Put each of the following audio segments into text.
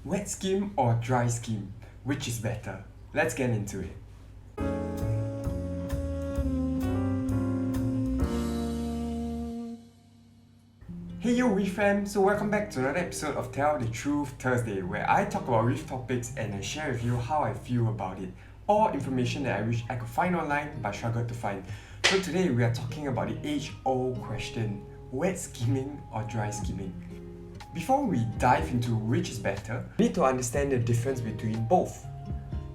Wet skim or dry skim? Which is better? Let's get into it. Hey yo Reef fam, so welcome back to another episode of Tell the Truth Thursday, where I talk about reef topics and I share with you how I feel about it, or information that I wish I could find online but struggled to find. So today we are talking about the age-old question, wet skimming or dry skimming? Before we dive into which is better, we need to understand the difference between both.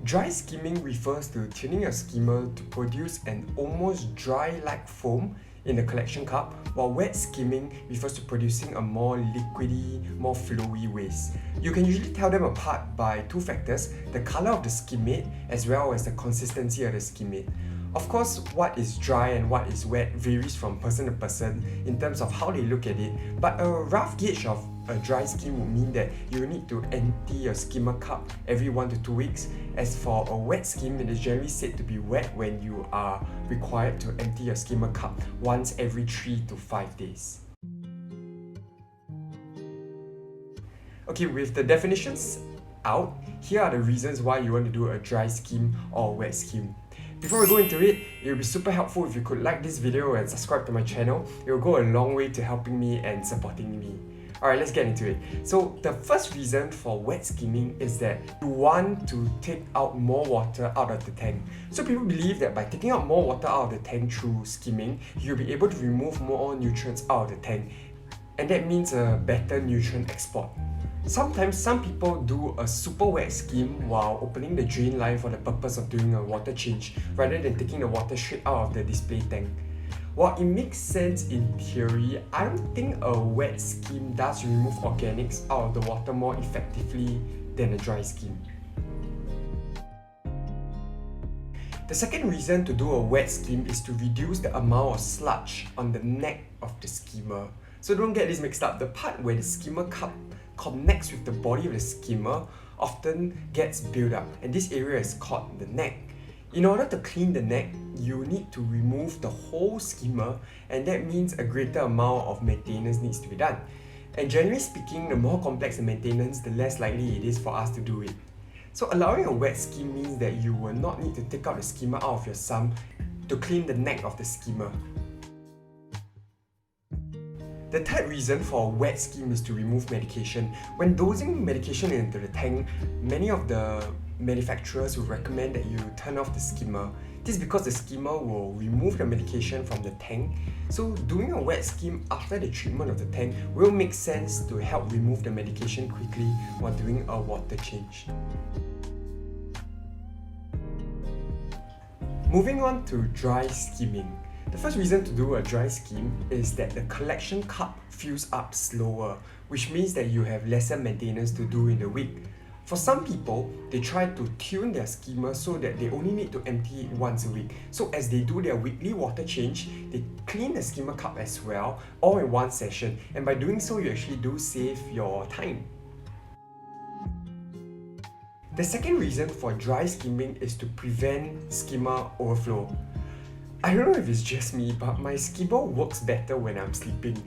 Dry skimming refers to tuning your skimmer to produce an almost dry-like foam in the collection cup, while wet skimming refers to producing a more liquidy, more flowy waste. You can usually tell them apart by two factors, the color of the skimmate as well as the consistency of the skimmate. Of course, what is dry and what is wet varies from person to person in terms of how they look at it, but a rough gauge of a dry skim would mean that you need to empty your skimmer cup every 1 to 2 weeks. As for a wet skim, it is generally said to be wet when you are required to empty your skimmer cup once every 3 to 5 days. Okay, with the definitions out, here are the reasons why you want to do a dry skim or wet skim. Before we go into it, it would be super helpful if you could like this video and subscribe to my channel. It will go a long way to helping me and supporting me. Alright, let's get into it. So the first reason for wet skimming is that you want to take out more water out of the tank. So people believe that by taking out more water out of the tank through skimming, you'll be able to remove more nutrients out of the tank. And that means a better nutrient export. Sometimes some people do a super wet skim while opening the drain line for the purpose of doing a water change rather than taking the water straight out of the display tank. While it makes sense in theory, I don't think a wet skim does remove organics out of the water more effectively than a dry skim. The second reason to do a wet skim is to reduce the amount of sludge on the neck of the skimmer. So don't get this mixed up, the part where the skimmer cup connects with the body of the skimmer often gets built up, and this area is called the neck. In order to clean the neck, you need to remove the whole skimmer, and that means a greater amount of maintenance needs to be done. And generally speaking, the more complex the maintenance, the less likely it is for us to do it. So allowing a wet skim means that you will not need to take out the skimmer out of your sump to clean the neck of the skimmer. The third reason for a wet skim is to remove medication. When dosing medication into the tank, many of the manufacturers will recommend that you turn off the skimmer. This is because the skimmer will remove the medication from the tank. So doing a wet skim after the treatment of the tank will make sense to help remove the medication quickly while doing a water change. Moving on to dry skimming. The first reason to do a dry skim is that the collection cup fills up slower, which means that you have lesser maintenance to do in the week. For some people, they try to tune their skimmer so that they only need to empty it once a week. So as they do their weekly water change, they clean the skimmer cup as well, all in one session, and by doing so, you actually do save your time. The second reason for dry skimming is to prevent skimmer overflow. I don't know if it's just me, but my skimmer works better when I'm sleeping.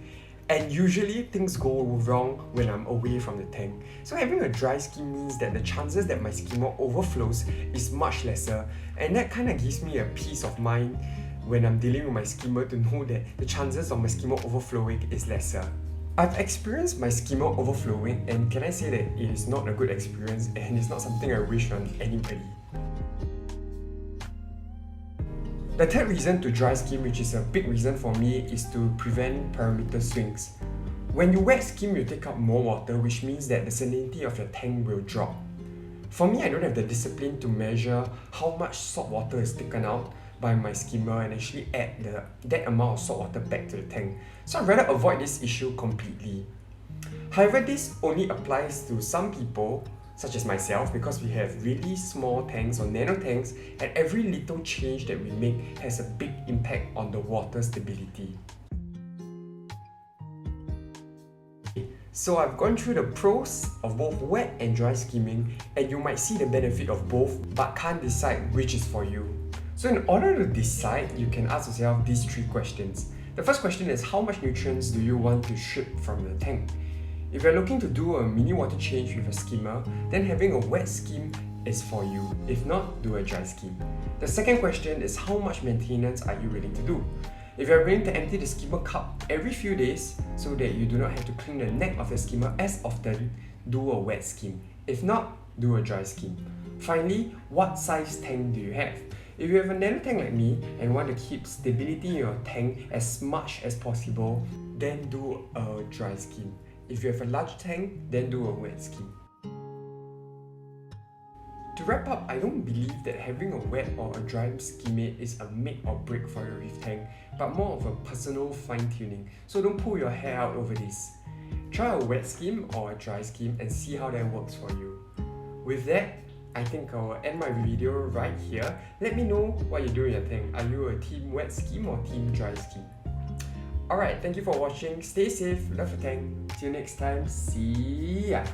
And usually things go wrong when I'm away from the tank. So having a dry skim means that the chances that my skimmer overflows is much lesser. And that kind of gives me a peace of mind when I'm dealing with my skimmer to know that the chances of my skimmer overflowing is lesser. I've experienced my skimmer overflowing, and can I say that it is not a good experience and it's not something I wish on anybody. The third reason to dry skim, which is a big reason for me, is to prevent parameter swings. When you wet skim, you take out more water, which means that the salinity of your tank will drop. For me, I don't have the discipline to measure how much salt water is taken out by my skimmer and actually add that amount of salt water back to the tank. So I'd rather avoid this issue completely. However, this only applies to some people, such as myself, because we have really small tanks or nano tanks, and every little change that we make has a big impact on the water stability. So I've gone through the pros of both wet and dry skimming, and you might see the benefit of both but can't decide which is for you. So in order to decide, you can ask yourself these three questions. The first question is, how much nutrients do you want to shoot from the tank? If you're looking to do a mini water change with a skimmer, then having a wet skim is for you. If not, do a dry skim. The second question is how much maintenance are you willing to do? If you're willing to empty the skimmer cup every few days so that you do not have to clean the neck of the skimmer as often, do a wet skim. If not, do a dry skim. Finally, what size tank do you have? If you have a nano tank like me and want to keep stability in your tank as much as possible, then do a dry skim. If you have a large tank, then do a wet skim. To wrap up, I don't believe that having a wet or a dry skimming is a make or break for your reef tank, but more of a personal fine-tuning, so don't pull your hair out over this. Try a wet skim or a dry skim and see how that works for you. With that, I think I'll end my video right here. Let me know what you do in your tank. Are you a team wet skim or team dry skim? Alright, thank you for watching. Stay safe, love your tank. Till next time, see ya!